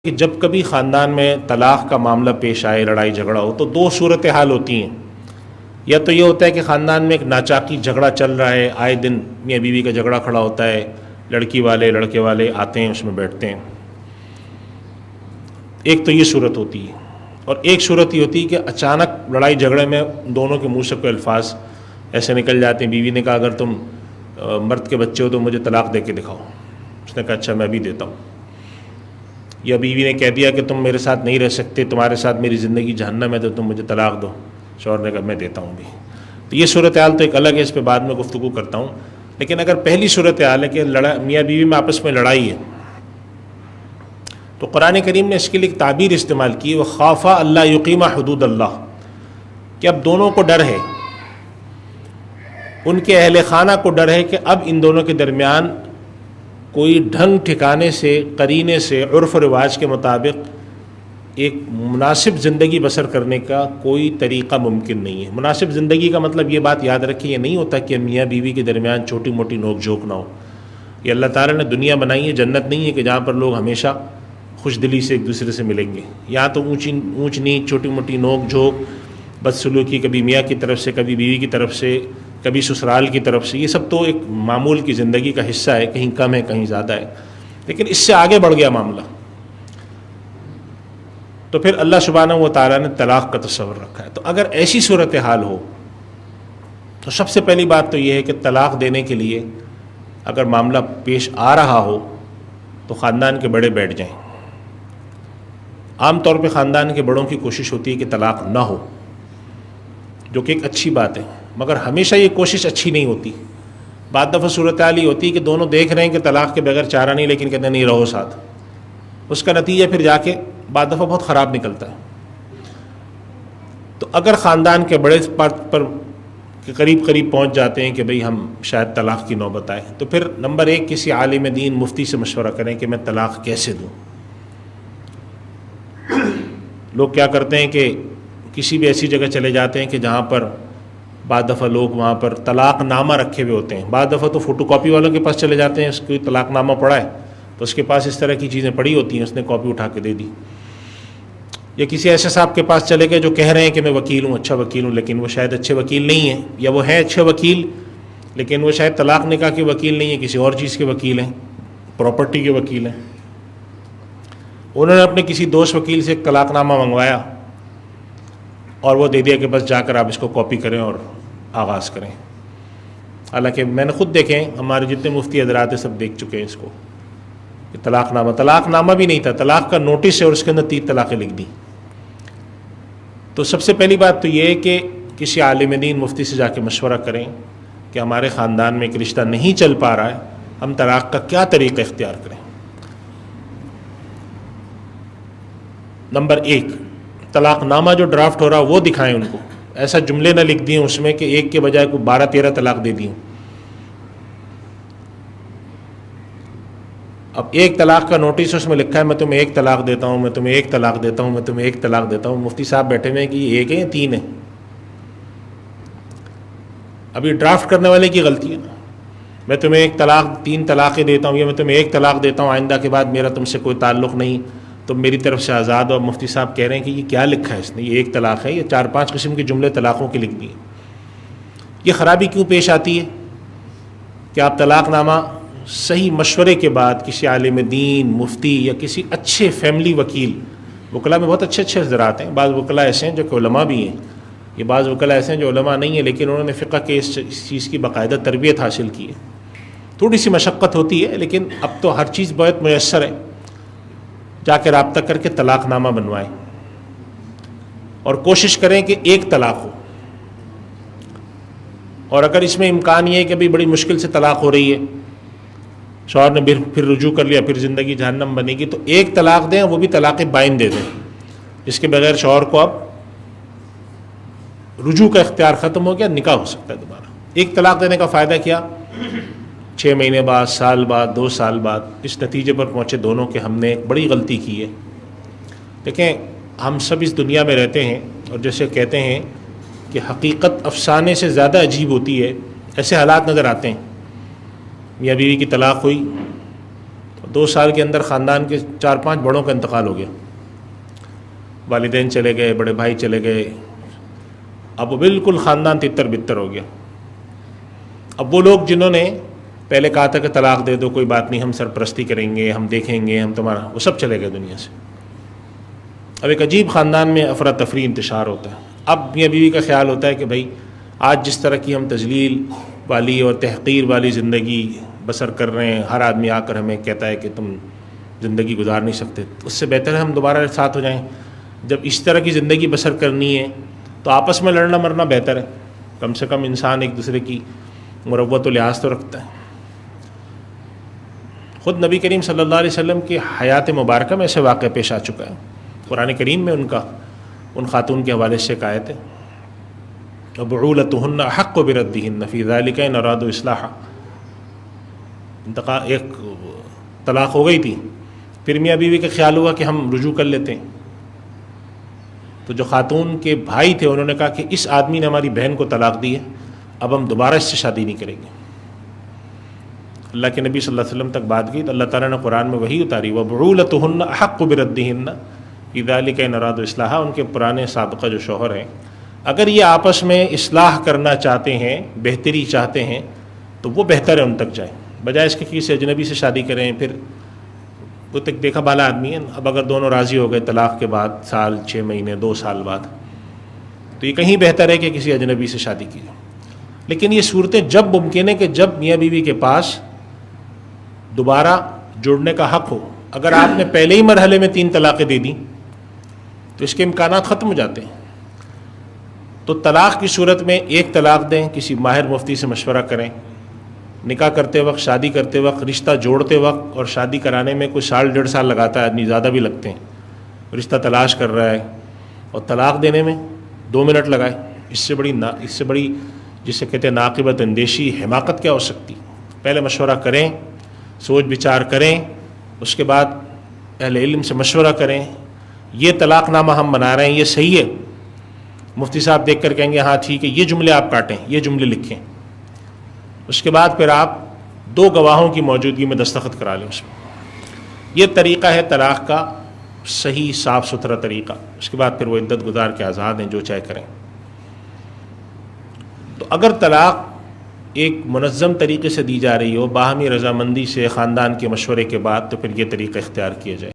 کہ جب کبھی خاندان میں طلاق کا معاملہ پیش آئے، لڑائی جھگڑا ہو، تو دو صورتحال ہوتی ہیں. یا تو یہ ہوتا ہے کہ خاندان میں ایک ناچاقی جھگڑا چل رہا ہے، آئے دن میاں بیوی کا جھگڑا کھڑا ہوتا ہے، لڑکی والے لڑکے والے آتے ہیں، اس میں بیٹھتے ہیں. ایک تو یہ صورت ہوتی ہے. اور ایک صورت یہ ہوتی ہے کہ اچانک لڑائی جھگڑے میں دونوں کے منہ سے کوئی الفاظ ایسے نکل جاتے ہیں. بیوی نے کہا اگر تم مرد کے بچے ہو تو مجھے طلاق دے کے دکھاؤ. اس نے کہا اچھا میں بھی دیتا ہوں. یا بیوی نے کہہ دیا کہ تم میرے ساتھ نہیں رہ سکتے، تمہارے ساتھ میری زندگی جہنم ہے، تو تم مجھے طلاق دو. شوہر نے کہا میں دیتا ہوں بھی. تو یہ صورتحال تو ایک الگ ہے، اس پہ بعد میں گفتگو کرتا ہوں. لیکن اگر پہلی صورتحال ہے کہ میاں بیوی میں آپس میں لڑائی ہے، تو قرآن کریم نے اس کے لیے ایک تعبیر استعمال کی، وہ خافا اللہ یقیمہ حدود اللہ، کہ اب دونوں کو ڈر ہے، ان کے اہل خانہ کو ڈر ہے کہ اب ان دونوں کے درمیان کوئی ڈھنگ ٹھکانے سے، قرینے سے، عرف و رواج کے مطابق ایک مناسب زندگی بسر کرنے کا کوئی طریقہ ممکن نہیں ہے. مناسب زندگی کا مطلب یہ بات یاد رکھیں، یہ نہیں ہوتا کہ میاں بیوی کے درمیان چھوٹی موٹی نوک جھوک نہ ہو. یہ اللہ تعالیٰ نے دنیا بنائی ہے، جنت نہیں ہے کہ جہاں پر لوگ ہمیشہ خوش دلی سے ایک دوسرے سے ملیں گے. یہاں تو اونچ نیچ، چھوٹی موٹی نوک جھوک، بدسلوکی، کبھی میاں کی طرف سے، کبھی بیوی کی طرف سے، کبھی سسرال کی طرف سے، یہ سب تو ایک معمول کی زندگی کا حصہ ہے، کہیں کم ہے کہیں زیادہ ہے. لیکن اس سے آگے بڑھ گیا معاملہ تو پھر اللہ سبحانہ و تعالیٰ نے طلاق کا تصور رکھا ہے. تو اگر ایسی صورتحال ہو تو سب سے پہلی بات تو یہ ہے کہ طلاق دینے کے لیے اگر معاملہ پیش آ رہا ہو تو خاندان کے بڑے بیٹھ جائیں. عام طور پہ خاندان کے بڑوں کی کوشش ہوتی ہے کہ طلاق نہ ہو، جو کہ ایک اچھی بات ہے، مگر ہمیشہ یہ کوشش اچھی نہیں ہوتی. بعض دفعہ صورتحال یہ ہوتی ہے کہ دونوں دیکھ رہے ہیں کہ طلاق کے بغیر چارہ نہیں، لیکن کہتے ہیں نہیں رہو ساتھ. اس کا نتیجہ پھر جا کے بعض دفعہ بہت خراب نکلتا ہے. تو اگر خاندان کے بڑے پر قریب پہنچ جاتے ہیں کہ بھئی ہم شاید طلاق کی نوبت آئے، تو پھر نمبر ایک کسی عالم دین مفتی سے مشورہ کریں کہ میں طلاق کیسے دوں. لوگ کیا کرتے ہیں کہ کسی بھی ایسی جگہ چلے جاتے ہیں کہ جہاں پر بعض دفعہ لوگ وہاں پر طلاق نامہ رکھے ہوئے ہوتے ہیں. بعض دفعہ تو فوٹو کاپی والوں کے پاس چلے جاتے ہیں، اس کوئی طلاق نامہ پڑا ہے تو اس کے پاس اس طرح کی چیزیں پڑی ہوتی ہیں، اس نے کاپی اٹھا کے دے دی. یا کسی ایسے صاحب کے پاس چلے گئے جو کہہ رہے ہیں کہ میں وکیل ہوں، اچھا وکیل ہوں، لیکن وہ شاید اچھے وکیل نہیں ہیں، یا وہ ہیں اچھے وکیل لیکن وہ شاید طلاق نکاح کے وکیل نہیں ہیں، کسی اور چیز کے وکیل ہیں، پراپرٹی کے وکیل ہیں. انہوں نے اپنے کسی دوست وکیل سے ایک طلاق نامہ منگوایا اور وہ دے دیا کہ بس جا کر آپ اس کو کاپی کریں اور آغاز کریں. حالانکہ میں نے خود دیکھیں، ہمارے جتنے مفتی حضرات ہیں سب دیکھ چکے ہیں اس کو، کہ طلاق نامہ بھی نہیں تھا، طلاق کا نوٹس ہے اور اس کے اندر 3 طلاقیں لکھ دی. تو سب سے پہلی بات تو یہ ہے کہ کسی عالم دین مفتی سے جا کے مشورہ کریں کہ ہمارے خاندان میں ایک رشتہ نہیں چل پا رہا ہے، ہم طلاق کا کیا طریقہ اختیار کریں. نمبر 1، طلاق نامہ جو ڈرافٹ ہو رہا وہ دکھائیں ان کو. ایسا جملے نہ لکھ دیں اس میں کہ ایک کے بجائے کوئی 12-13 طلاق دے دیں. اب ایک طلاق کا نوٹس اس میں لکھا ہے میں تمہیں 1 طلاق دیتا ہوں، میں تمہیں 1 طلاق دیتا ہوں، میں تمہیں 1 طلاق دیتا ہوں. مفتی صاحب بیٹھے ہوئے ہیں کہ یہ 1 ہے یا 3 ہے. اب یہ ڈرافٹ کرنے والے کی غلطی ہے نا. میں تمہیں 1 طلاق 3 طلاقیں دیتا ہوں، یا میں تمہیں 1 طلاق دیتا ہوں، آئندہ کے بعد میرا تم سے کوئی تعلق نہیں، تم میری طرف سے آزاد ہو. مفتی صاحب کہہ رہے ہیں کہ یہ کیا لکھا ہے اس نے، یہ 1 طلاق ہے، یہ 4-5 قسم کے جملے طلاقوں کے لکھ دیے. یہ خرابی کیوں پیش آتی ہے کہ آپ طلاق نامہ صحیح مشورے کے بعد کسی عالم دین مفتی یا کسی اچھے فیملی وکیل، وکلا میں بہت اچھے حضرات ہیں، بعض وکلا ایسے ہیں جو کہ علماء بھی ہیں، یہ بعض وکلا ایسے ہیں جو علماء نہیں ہیں لیکن انہوں نے فقہ کے اس چیز کی باقاعدہ تربیت حاصل کی ہے. تھوڑی سی مشقت ہوتی ہے لیکن اب تو ہر چیز بہت میسر ہے. جا کے رابطہ کر کے طلاق نامہ بنوائیں اور کوشش کریں کہ 1 طلاق ہو. اور اگر اس میں امکان یہ ہے کہ ابھی بڑی مشکل سے طلاق ہو رہی ہے، شوہر نے پھر رجوع کر لیا، پھر زندگی جہنم بنے گی، تو 1 طلاق دیں، وہ بھی طلاق بائن دے دیں، اس کے بغیر شوہر کو اب رجوع کا اختیار ختم ہو گیا، نکاح ہو سکتا ہے دوبارہ. 1 طلاق دینے کا فائدہ کیا؟ 6 مہینے بعد، سال بعد، 2 سال بعد اس نتیجے پر پہنچے دونوں کہ ہم نے ایک بڑی غلطی کی ہے. دیکھیں ہم سب اس دنیا میں رہتے ہیں اور جیسے کہتے ہیں کہ حقیقت افسانے سے زیادہ عجیب ہوتی ہے، ایسے حالات نظر آتے ہیں. میاں بیوی کی طلاق ہوئی، 2 سال کے اندر خاندان کے 4-5 بڑوں کا انتقال ہو گیا، والدین چلے گئے، بڑے بھائی چلے گئے، اب وہ بالکل خاندان تتر بتر ہو گیا۔ اب وہ لوگ جنہوں نے پہلے کہا تھا کہ طلاق دے دو، کوئی بات نہیں، ہم سرپرستی کریں گے، ہم دیکھیں گے، ہم تمہارا، وہ سب چلے گئے دنیا سے۔ اب ایک عجیب خاندان میں افراتفری انتشار ہوتا ہے۔ اب میاں بیوی کا خیال ہوتا ہے کہ بھائی آج جس طرح کی ہم تذلیل والی اور تحقیر والی زندگی بسر کر رہے ہیں، ہر آدمی آ کر ہمیں کہتا ہے کہ تم زندگی گزار نہیں سکتے، اس سے بہتر ہے ہم دوبارہ ساتھ ہو جائیں۔ جب اس طرح کی زندگی بسر کرنی ہے تو آپس میں لڑنا مرنا بہتر ہے، کم سے کم انسان ایک دوسرے کی مروت و لحاظ تو رکھتا ہے۔ خود نبی کریم صلی اللہ علیہ وسلم کی حیات مبارکہ میں ایسے واقعہ پیش آ چکا ہے۔ قرآن کریم میں ان خاتون کے حوالے سے ایک آیت ہے، وَبُعُولَتُهُنَّ أَحَقُّ بِرَدِّهِنَّ فِي ذَلِكَ إِنْ أَرَادُوا إِصْلَاحًا۔ ایک طلاق ہو گئی تھی، پھر میاں بیوی کا خیال ہوا کہ ہم رجوع کر لیتے ہیں، تو جو خاتون کے بھائی تھے انہوں نے کہا کہ اس آدمی نے ہماری بہن کو طلاق دی ہے، اب ہم دوبارہ اس سے شادی نہیں کریں گے۔ اللہ کے نبی صلی اللہ علیہ وسلم تک بات گئی تو اللہ تعالیٰ نے قرآن میں وحی اتاری، وَبُعُولَتُهُنَّ أَحَقُّ بِرَدِّهِنَّ فِي ذَلِكَ إِنْ أَرَادُوا إِصْلَاحًا۔ ان کے پرانے سابقہ جو شوہر ہیں اگر یہ آپس میں اصلاح کرنا چاہتے ہیں، بہتری چاہتے ہیں، تو وہ بہتر ہے ان تک جائیں، بجائے اس کے کسی اجنبی سے شادی کریں۔ پھر وہ تک دیکھا بالا آدمی ہے، اب اگر دونوں راضی ہو گئے طلاق کے بعد سال 6 مہینے 2 سال بعد، تو یہ کہیں بہتر ہے کہ کسی اجنبی سے شادی کی جائے۔ لیکن یہ صورتیں جب ممکن ہے کہ جب میاں بیوی کے پاس دوبارہ جڑنے کا حق ہو۔ اگر آپ نے پہلے ہی مرحلے میں 3 طلاقیں دے دیں تو اس کے امکانات ختم ہو جاتے ہیں۔ تو طلاق کی صورت میں 1 طلاق دیں، کسی ماہر مفتی سے مشورہ کریں، نکاح کرتے وقت، شادی کرتے وقت، رشتہ جوڑتے وقت، اور شادی کرانے میں کوئی 1.5 سال لگاتا ہے آدمی، زیادہ بھی لگتے ہیں، رشتہ تلاش کر رہا ہے، اور طلاق دینے میں 2 منٹ لگائے، اس سے بڑی جسے کہتے ہیں ناقبت اندیشی، حماقت کیا ہو سکتی؟ پہلے مشورہ کریں، سوچ بچار کریں، اس کے بعد اہل علم سے مشورہ کریں، یہ طلاق نامہ ہم بنا رہے ہیں یہ صحیح ہے، مفتی صاحب دیکھ کر کہیں گے ہاں ٹھیک ہے، یہ جملے آپ کاٹیں، یہ جملے لکھیں، اس کے بعد پھر آپ 2 گواہوں کی موجودگی میں دستخط کرا لیں اس میں۔ یہ طریقہ ہے طلاق کا صحیح صاف ستھرا طریقہ۔ اس کے بعد پھر وہ عدت گزار کے آزاد ہیں، جو چاہے کریں۔ تو اگر طلاق ایک منظم طریقے سے دی جا رہی ہو، باہمی رضامندی سے، خاندان کے مشورے کے بعد، تو پھر یہ طریقہ اختیار کیا جائے۔